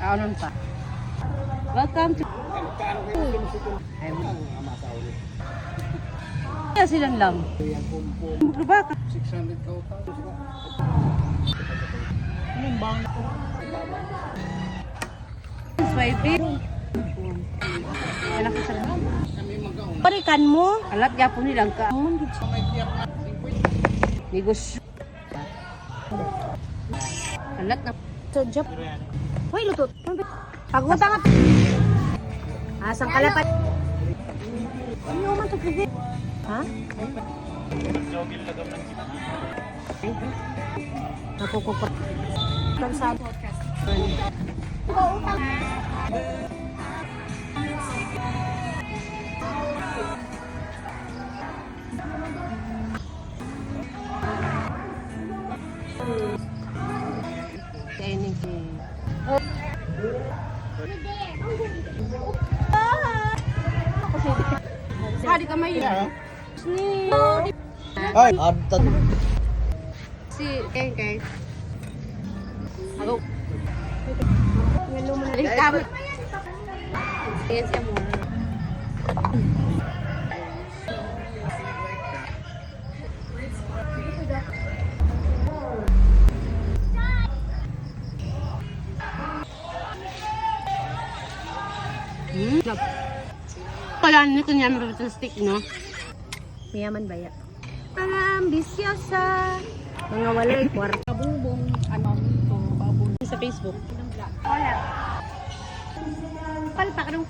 Kaunon pa. Welcome to... Kaya silang lang. Diba? 600 ka Anong bang? Swiping. Anak ko sa lang. Parikan mo. Alat gapo nilang ka. Negosyo. Alat na. So, Jap. Hoy, lutot. Pagutang at... Asang kalapat. Ano man ito pwede? Ha? Jogil na daw ng Nakukupat. Kansado. Kainin ko. Hari ka may Ay, abtan. si kay. Ako. Ngalo mo na rin kami. Yes, siya mo. Pala nito niya marubutan stick, no? Mayaman ba ya? Mga ambisyosa. Mga walay kwarta. Kabubong, ano ito, babong. Sa Facebook. Wala. Palpa ka nung.